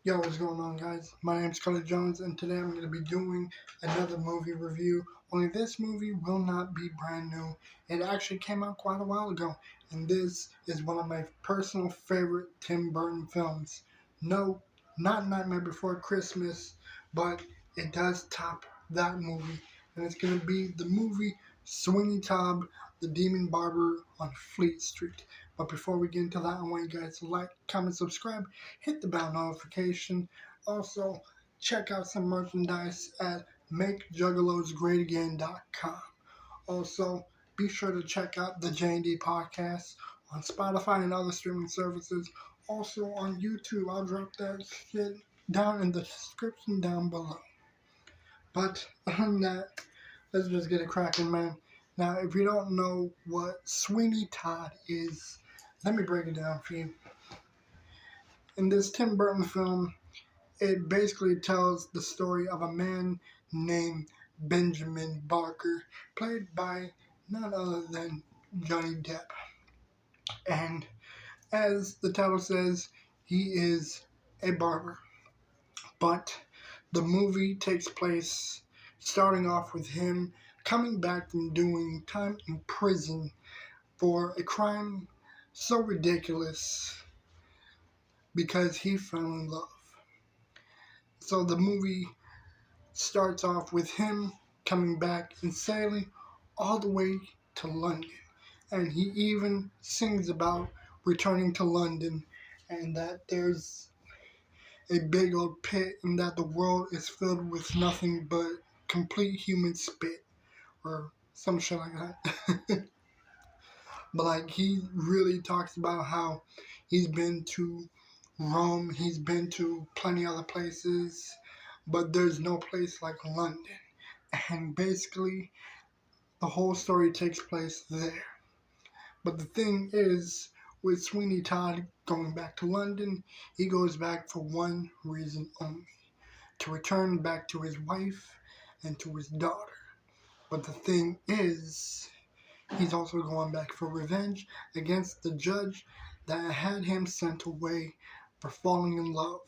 Yo, what's going on, guys? My name's Scully Jones, and today I'm going to be doing another movie review. Only this movie will not be brand new. It actually came out quite a while ago, and this is one of my personal favorite Tim Burton films. No, not Nightmare Before Christmas, but it does top that movie, and it's going to be the movie Sweeney Todd, the Demon Barber on Fleet Street. But before we get into that, I want you guys to like, comment, subscribe, hit the bell notification. Also, check out some merchandise at MakeJuggalosGreatAgain.com. Also, be sure to check out the J&D podcast on Spotify and other streaming services. Also on YouTube, I'll drop that shit down in the description down below. But other than that, let's just get it cracking, man. Now, if you don't know what Sweeney Todd is, let me break it down for you. In this Tim Burton film, it basically tells the story of a man named Benjamin Barker, played by none other than Johnny Depp. And as the title says, he is a barber. But the movie takes place starting off with him coming back from doing time in prison for a crime so ridiculous because he fell in love. So the movie starts off with him coming back and sailing all the way to London. And he even sings about returning to London and that there's a big old pit and that the world is filled with nothing but complete human spit or some shit like that. But like he really talks about how he's been to Rome, he's been to plenty other places, but there's no place like London. And basically, the whole story takes place there. But the thing is, with Sweeney Todd going back to London, he goes back for one reason only: to return back to his wife and to his daughter. But the thing is, he's also going back for revenge against the judge that had him sent away for falling in love.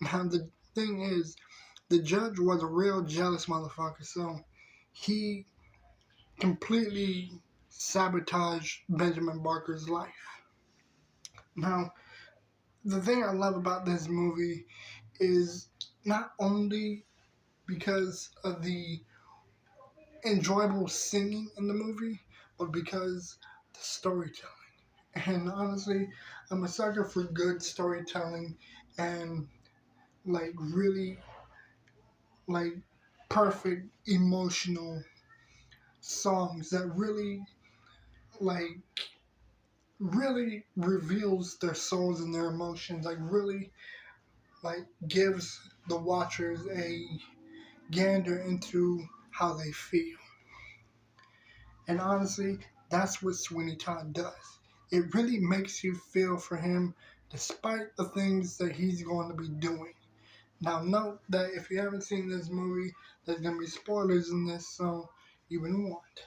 Now, the thing is, the judge was a real jealous motherfucker, so he completely sabotaged Benjamin Barker's life. Now, the thing I love about this movie is not only because of the enjoyable singing in the movie, but because the storytelling. And honestly, I'm a sucker for good storytelling and like really like perfect emotional songs that like really reveals their souls and their emotions, like really like gives the watchers a gander into how they feel. And honestly, that's what Sweeney Todd does. It really makes you feel for him despite the things that he's going to be doing. Now note that if you haven't seen this movie, there's going to be spoilers in this, so you wouldn't want.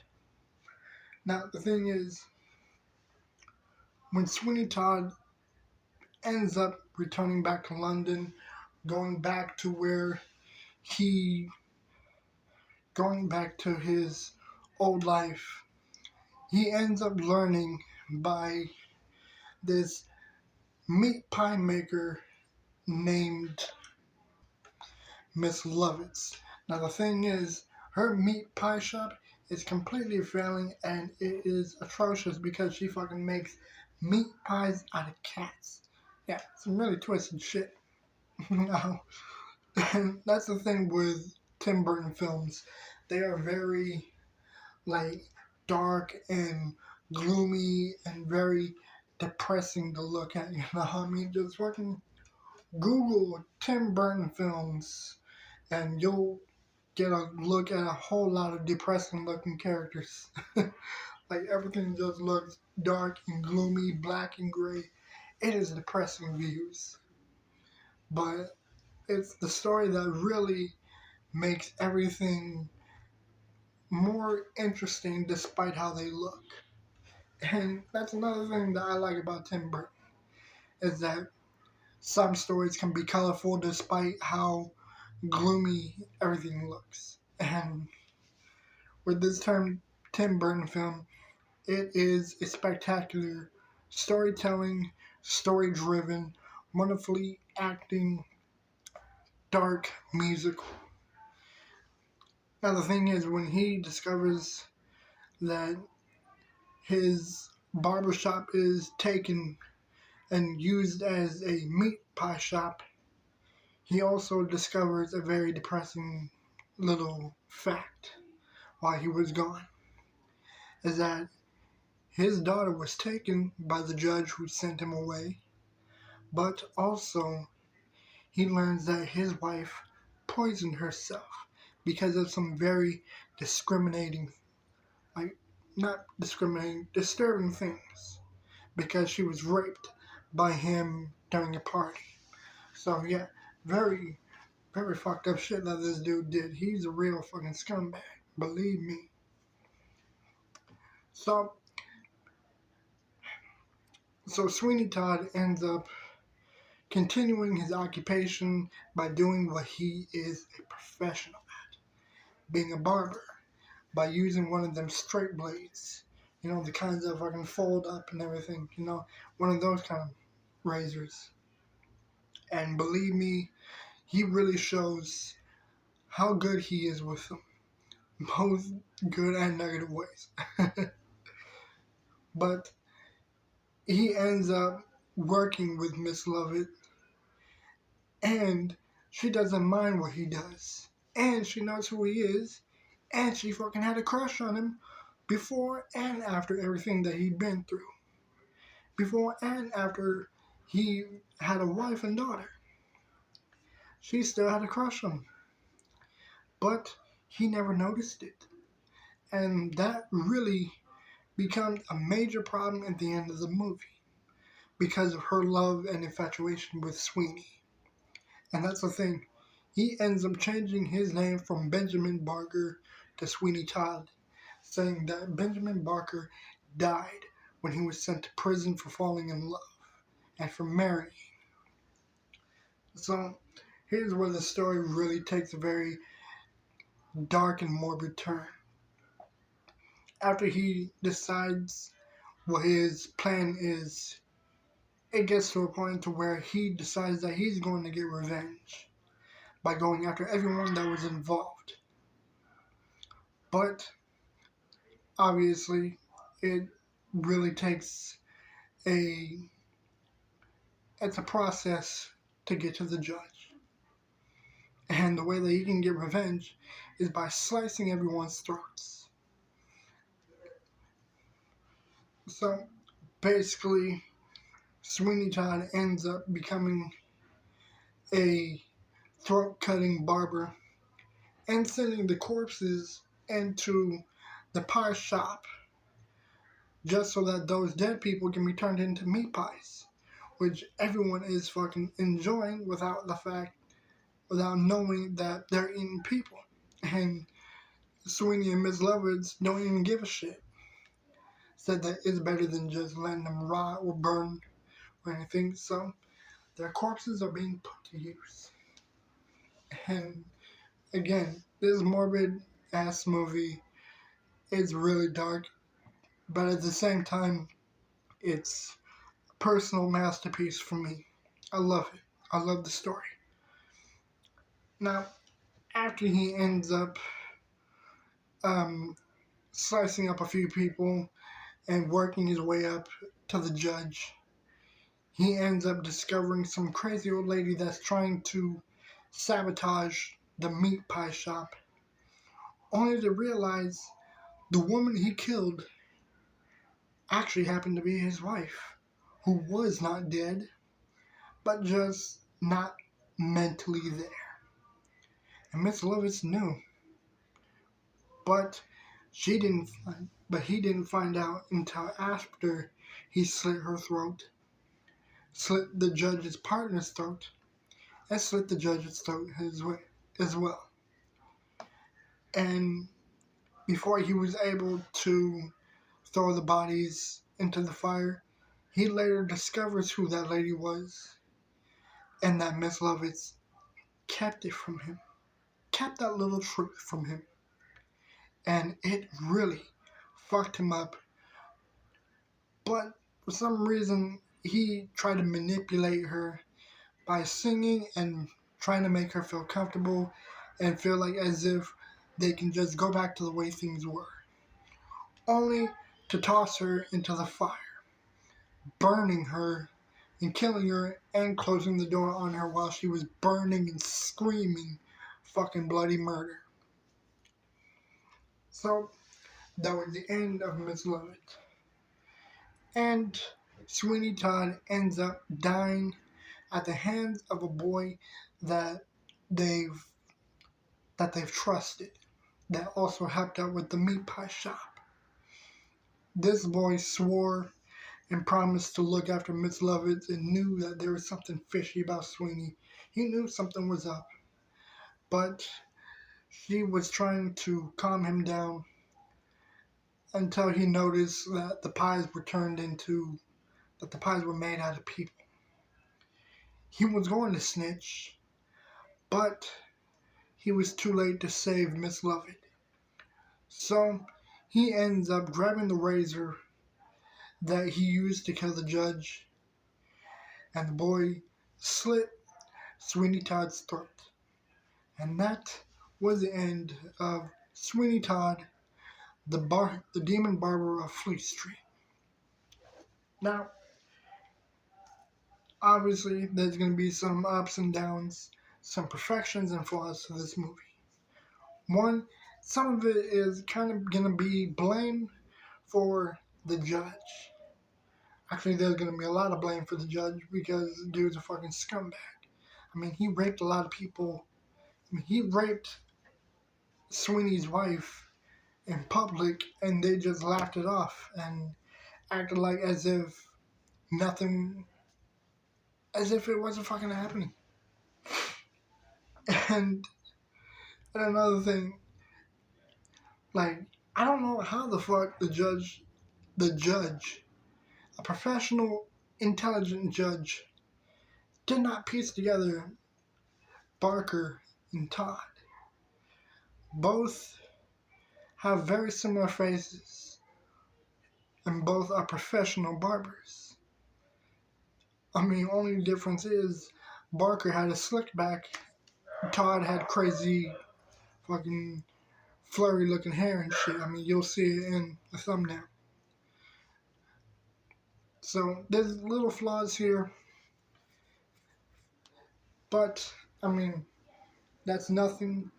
Now the thing is, when Sweeney Todd ends up returning back to London, going back to where he, going back to his old life, he ends up learning by this meat pie maker named Miss Lovitz. Now the thing is, her meat pie shop is completely failing and it is atrocious because she fucking makes meat pies out of cats. Yeah, some really twisted shit. Now, and that's the thing with Tim Burton films. They are very like dark and gloomy and very depressing to look at. You know, I mean, just fucking Google Tim Burton films and you'll get a look at a whole lot of depressing looking characters. Like everything just looks dark and gloomy, black and gray. It is depressing views. But it's the story that really makes everything more interesting despite how they look. And that's another thing that I like about Tim Burton, is that some stories can be colorful despite how gloomy everything looks. And with this Tim Burton film, it is a spectacular storytelling, story-driven, wonderfully acting, dark musical. Now the thing is, when he discovers that his barbershop is taken and used as a meat pie shop, he also discovers a very depressing little fact while he was gone, is that his daughter was taken by the judge who sent him away, but also he learns that his wife poisoned herself because of some very discriminating, like, not discriminating, disturbing things, because she was raped by him during a party. So yeah, very, very fucked up shit that this dude did. He's a real fucking scumbag, believe me. So Sweeney Todd ends up continuing his occupation by doing what he is a professional at, being a barber, by using one of them straight blades, the kinds that fucking fold up and everything, one of those kind of razors. And believe me, he really shows how good he is with them, both good and negative ways. But he ends up working with Miss Lovett, and she doesn't mind what he does, and she knows who he is, and she fucking had a crush on him before and after everything that he'd been through, before and after he had a wife and daughter. She still had a crush on him, but he never noticed it, and that really becomes a major problem at the end of the movie because of her love and infatuation with Sweeney. And that's the thing, he ends up changing his name from Benjamin Barker to Sweeney Todd, saying that Benjamin Barker died when he was sent to prison for falling in love and for marrying. So here's where the story really takes a very dark and morbid turn. After he decides what his plan is, it gets to a point to where he decides that he's going to get revenge by going after everyone that was involved. But obviously, it really takes it's a process to get to the judge. And the way that he can get revenge is by slicing everyone's throats. So basically, Sweeney Todd ends up becoming a throat-cutting barber and sending the corpses into the pie shop just so that those dead people can be turned into meat pies, which everyone is fucking enjoying without knowing that they're eating people. And Sweeney and Miss Lovitz don't even give a shit. Said that it's better than just letting them rot or burn or anything, so their corpses are being put to use. And again, this morbid ass movie is really dark, but at the same time, it's a personal masterpiece for me. I love it. I love the story. Now, after he ends up slicing up a few people and working his way up to the judge, he ends up discovering some crazy old lady that's trying to sabotage the meat pie shop, only to realize the woman he killed actually happened to be his wife, who was not dead, but just not mentally there. And Miss Lovitz knew, but he didn't find out until after he slit her throat, slit the judge's partner's throat, and slit the judge's throat as well. And before he was able to throw the bodies into the fire, he later discovers who that lady was and that Miss Lovitz kept it from him, kept that little truth from him, and it really fucked him up. But for some reason, he tried to manipulate her by singing and trying to make her feel comfortable and feel like as if they can just go back to the way things were, only to toss her into the fire, burning her and killing her and closing the door on her while she was burning and screaming fucking bloody murder. So that was the end of Miss Lovett. And Sweeney Todd ends up dying at the hands of a boy that they've trusted, that also helped out with the meat pie shop. This boy swore and promised to look after Miss Lovett and knew that there was something fishy about Sweeney. He knew something was up, but she was trying to calm him down until he noticed that the pies were made out of people. He was going to snitch, but he was too late to save Miss Lovett. So he ends up grabbing the razor that he used to kill the judge, and the boy slit Sweeney Todd's throat. And that was the end of Sweeney Todd, the demon barber of Fleet Street. Now, obviously, there's going to be some ups and downs, some perfections and flaws to this movie. One, some of it is kind of going to be blame for the judge. Actually, there's going to be a lot of blame for the judge because the dude's a fucking scumbag. I mean, he raped a lot of people. I mean, he raped Sweeney's wife in public, and they just laughed it off and acted like as if it wasn't fucking happening. And another thing, like, I don't know how the fuck the judge, a professional, intelligent judge, did not piece together Barker and Todd. Both have very similar faces, and both are professional barbers. I mean, only difference is Barker had a slick back, Todd had crazy fucking flurry looking hair and shit. I mean, you'll see it in the thumbnail. So there's little flaws here, but I mean, that's nothing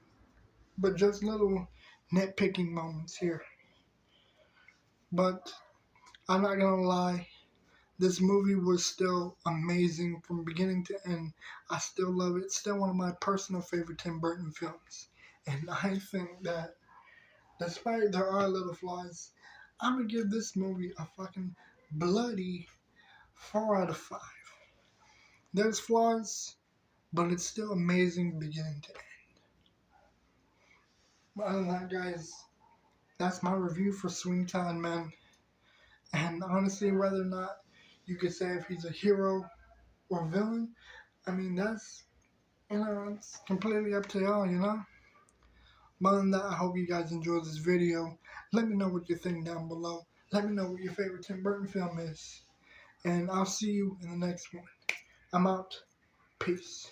but just little nitpicking moments here. But I'm not gonna lie, this movie was still amazing from beginning to end. I still love it. It's still one of my personal favorite Tim Burton films. And I think that despite there are little flaws, I'm gonna give this movie a fucking bloody 4 out of 5. There's flaws, but it's still amazing beginning to end. But other than that, guys, that's my review for Sweeney Todd, man. And honestly, whether or not you could say if he's a hero or villain, I mean, that's, it's completely up to y'all, But other than that, I hope you guys enjoyed this video. Let me know what you think down below. Let me know what your favorite Tim Burton film is. And I'll see you in the next one. I'm out. Peace.